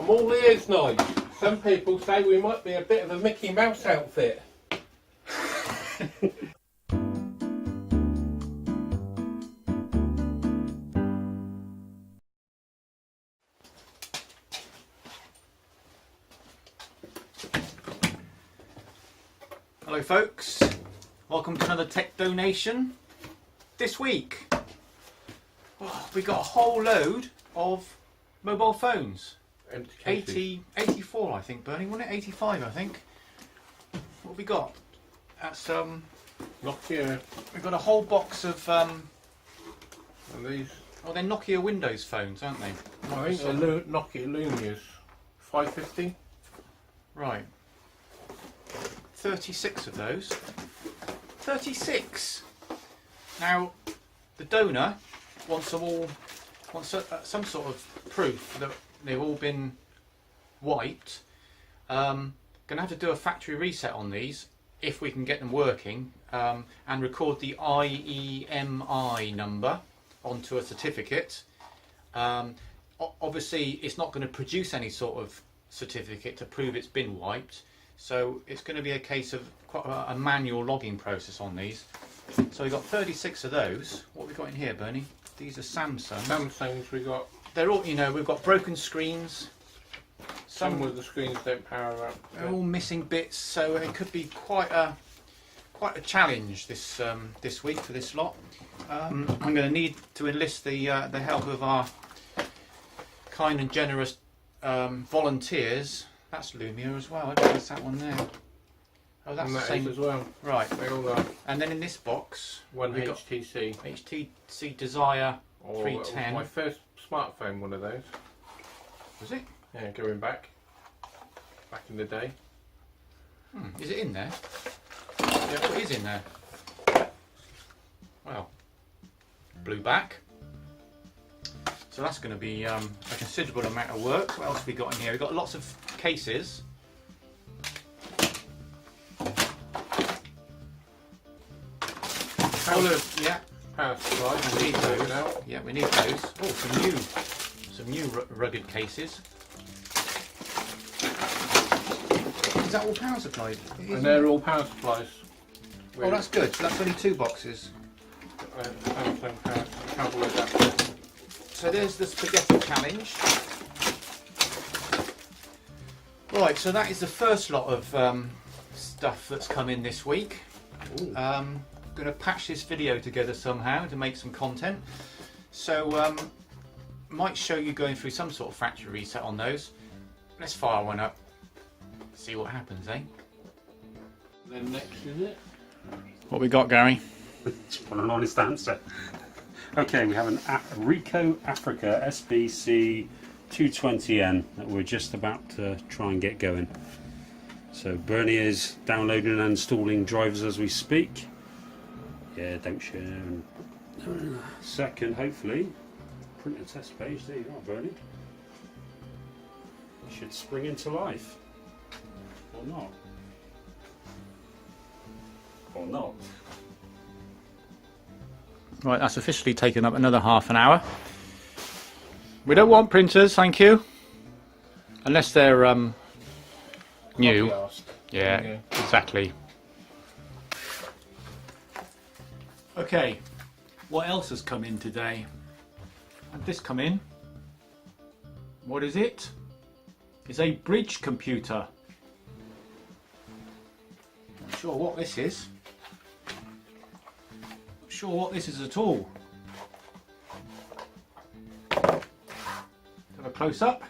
I'm all ears now. Some people say we might be a bit of a Mickey Mouse outfit. Hello folks, welcome to another tech donation. This week we got a whole load of mobile phones. 84 I think, Bernie, wasn't it? 85 I think. What have we got? That's Nokia. we've got a whole box of And these. oh, they're Nokia Windows phones, aren't they? I think they're Nokia Lumias. 550. Right. 36 of those. 36! Now, the donor wants them all, some sort of proof that they've all been wiped. Gonna have to do a factory reset on these if we can get them working, and record the IEMI number onto a certificate. Obviously, it's not going to produce any sort of certificate to prove it's been wiped. So it's going to be a case of quite a manual logging process on these. So we've got 36 of those. What have we got in here, Bernie? These are Samsungs. Samsungs we got. They're all, you know, we've got broken screens. Some with the screens don't power up. They're all missing bits, so it could be quite a challenge this this week for this lot. I'm going to need to enlist the help of our kind and generous volunteers. That's Lumia as well. I think that's that one there. Oh, that's the same as well. Right. They all are. And then in this box, One we got HTC. HTC Desire Oh, 310. my first smartphone, one of those. Was it? Yeah, going back in the day. Is it in there? Yeah, What is in there? Well, blue back. So that's going to be a considerable amount of work. What else have we got in here? We've got lots of cases. Yeah. Power supplies. We need those. Now. Yeah, we need those. Oh, some new rugged cases. Is that all power supplied? And they're all power supplies. Oh, that's good. So that's only 2 boxes. Samsung power cable adapter. So there's the spaghetti challenge. Right, so that is the first lot of stuff that's come in this week. I'm going to patch this video together somehow to make some content. So might show you going through some sort of factory reset on those. Let's fire one up. See what happens, eh? Then next is it. What we got, Gary? Just want an honest answer. Okay, we have an Ricoh Africa SBC 220N that we're just about to try and get going. So Bernie is downloading and installing drivers as we speak. Yeah, don't share. And second, hopefully, print a test page. There you are, Bernie. It should spring into life. Or not. Or not. Right, that's officially taken up another half an hour. We don't want printers, thank you. Unless they're new. Yeah, exactly. Okay, what else has come in today? Had this come in? What is it? It's a bridge computer. Not sure what this is. Not sure what this is at all. Have a close up.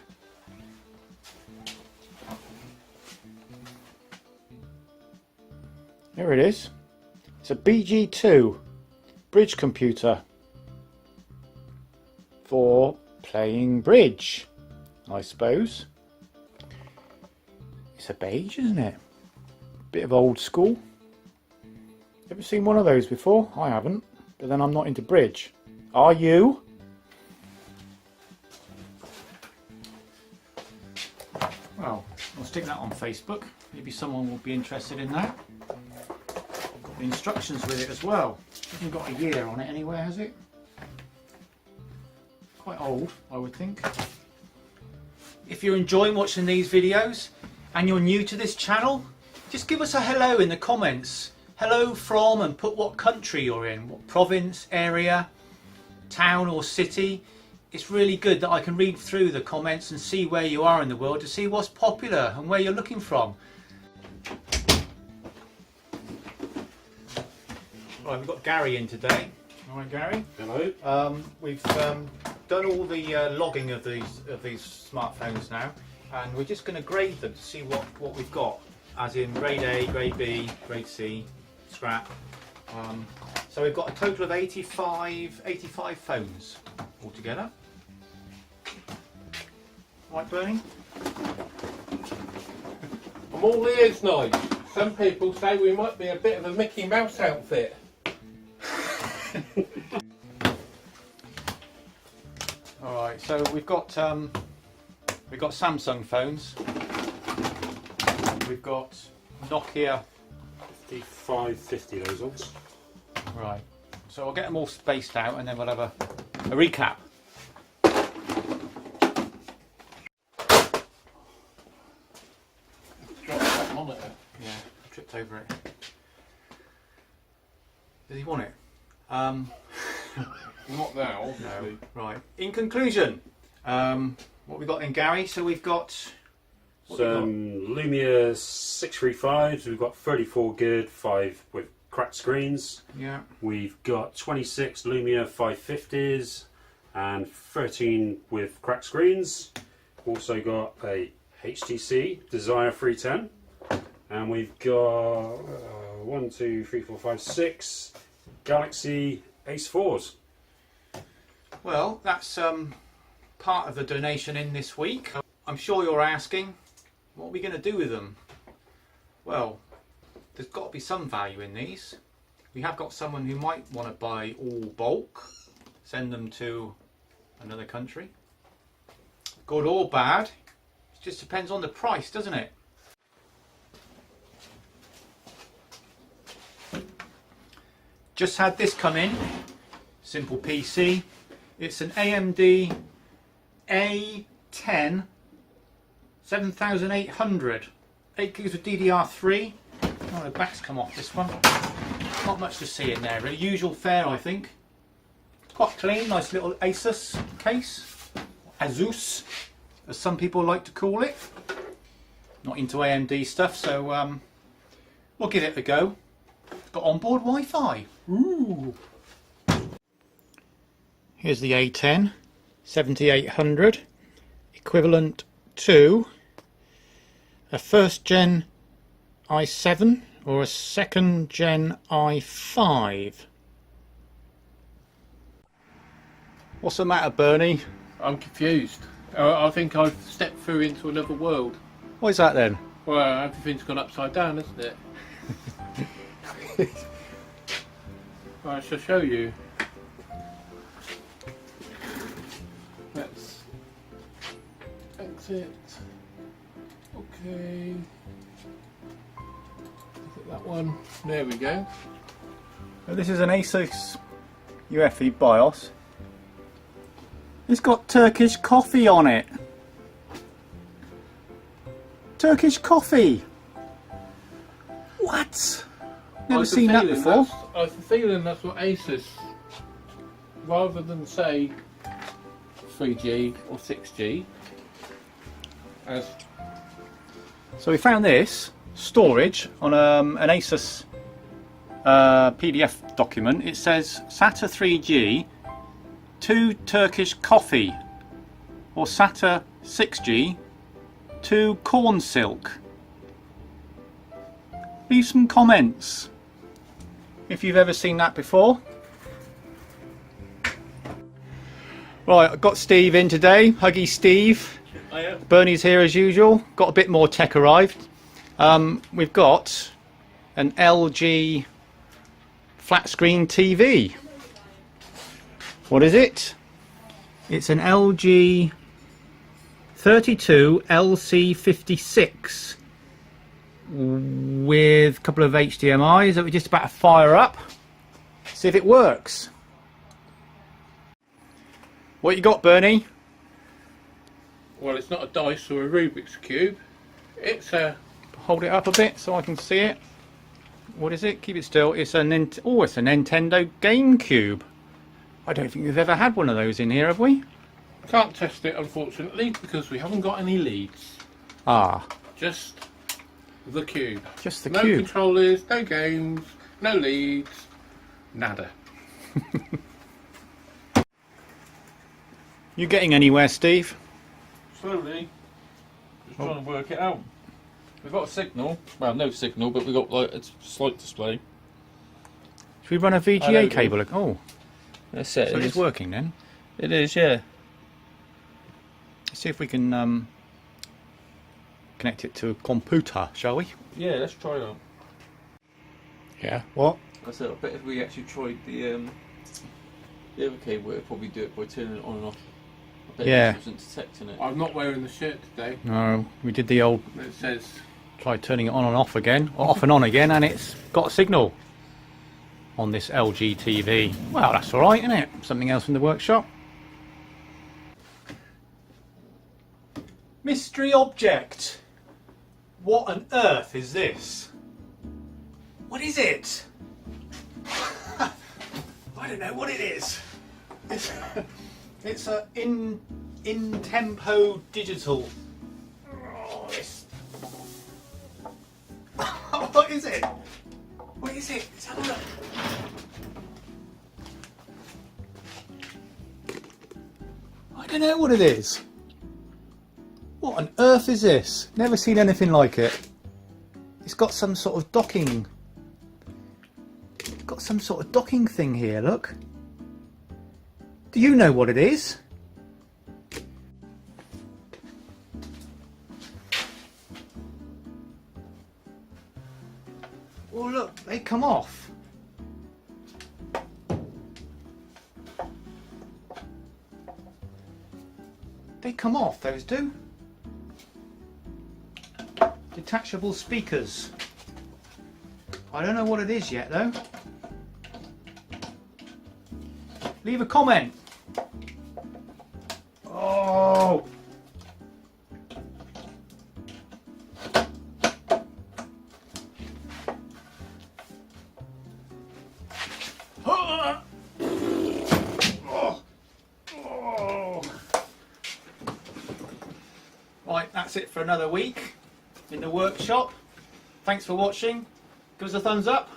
There it is. It's a BG2 bridge computer for playing bridge, I suppose. It's a beige, isn't it? Bit of old school. Ever seen one of those before? I haven't, but then I'm not into bridge. Are you? Well, I'll stick that on Facebook. Maybe someone will be interested in that. Got the instructions with it as well. Hasn't got a year on it anywhere, has it? Quite old, I would think. if you're enjoying watching these videos and you're new to this channel, just give us a hello in the comments. Hello from, and put what country you're in, what province, area, town or city. It's really good that I can read through the comments and see where you are in the world to see what's popular and where you're looking from. Right, we've got Gary in today. All right, Gary. Hello. We've done all the logging of these smartphones now, and we're just going to grade them to see what we've got, as in grade A, grade B, grade C, scrap. So we've got a total of 85 phones altogether. Right, Bernie? I'm all ears now. Some people say we might be a bit of a Mickey Mouse outfit. Alright, so we've got Samsung phones. We've got Nokia 5550, those ones. Right, so I'll get them all spaced out and then we'll have a recap. Drop that monitor. Yeah, I tripped over it. Does he want it? Not now, obviously. No. Right. In conclusion, what we got in Gary? So we've got Some Lumia 635s. We've got 34 good, 5 with cracked screens. Yeah. We've got 26 Lumia 550s and 13 with cracked screens. Also got a HTC Desire 310, and we've got 1, 2, 3, 4, 5, 6 Galaxy Ace 4s. Well, that's part of the donation in this week. I'm sure you're asking, what are we going to do with them? Well, there's got to be some value in these. We have got someone who might want to buy all bulk, send them to another country. Good or bad, it just depends on the price, doesn't it? Just had this come in, simple PC. It's an AMD A10 7800, 8 gigs of DDR3. Oh, the back's come off this one. Not much to see in there really. Usual fare, I think. Quite clean, nice little Asus case. Asus, as some people like to call it. Not into AMD stuff, so we'll give it a go. It's got onboard Wi-Fi. Ooh. Here's the A10 7800, equivalent to a first gen i7 or a second gen i5. What's the matter, Bernie? I'm confused. I think I've stepped through into another world. What is that then? Well, everything's gone upside down, hasn't it? I shall show you. Let's exit. Okay. Look at that one. There we go. This is an Asus UEFI BIOS. It's got Turkish coffee on it. Turkish coffee. What? Never seen that before. I have a feeling that's what Asus, rather than say 3G or 6G, as. So we found this storage on an Asus PDF document. It says SATA 3G, 2 Turkish coffee, or SATA 6G, 2 corn silk. Leave some comments if you've ever seen that before. Right, I've got Steve in today. Huggy Steve. Hiya. Bernie's here as usual. Got a bit more tech arrived. We've got an LG flat screen TV. What is it? It's an LG 32 LC56 with a couple of HDMIs that we're just about to fire up. See if it works. What you got, Bernie? Well, it's not a dice or a Rubik's Cube. It's a... Hold it up a bit so I can see it. What is it? Keep it still. It's a it's a Nintendo GameCube. I don't think we've ever had one of those in here, have we? Can't test it, unfortunately, because we haven't got any leads. Ah, Just the cube. just the No cube. controllers, no games, no leads, nada. You getting anywhere, Steve? Slowly. Just trying to work it out. We've got a signal. Well, no signal, but we've got like a slight display. Should we run a VGA cable? Oh, That's it. so it's working then. It is, yeah. Let's see if we can connect it to a computer, shall we? Yeah, let's try that. Yeah. What? I said, I bet if we actually tried the other cable, it'd probably do it by turning it on and off. I bet Yeah. it wasn't detecting it. I'm not wearing the shirt today. No, we did the old It says try turning it on and off again, or off and on again, and it's got a signal on this LG TV. Well, that's all right, isn't it? Something else in the workshop. Mystery object. What on earth is this? What is it? I don't know what it is. It's a in tempo digital. Oh, it's... What is it? What is it? Let's have a look. I don't know what it is. What on earth is this? Never seen anything like it. It's got some sort of docking. It's got some sort of docking thing here, look. Do you know what it is? Oh look, they come off. They come off, those do. Detachable speakers. I don't know what it is yet though. Leave a comment. Oh! Right, that's it for another week in the workshop. Thanks for watching. Give us a thumbs up.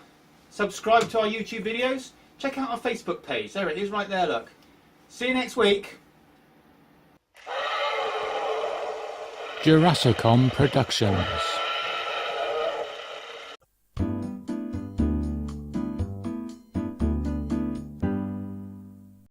Subscribe to our YouTube videos. Check out our Facebook page. There it is right there, look. See you next week. Jurassicom Productions.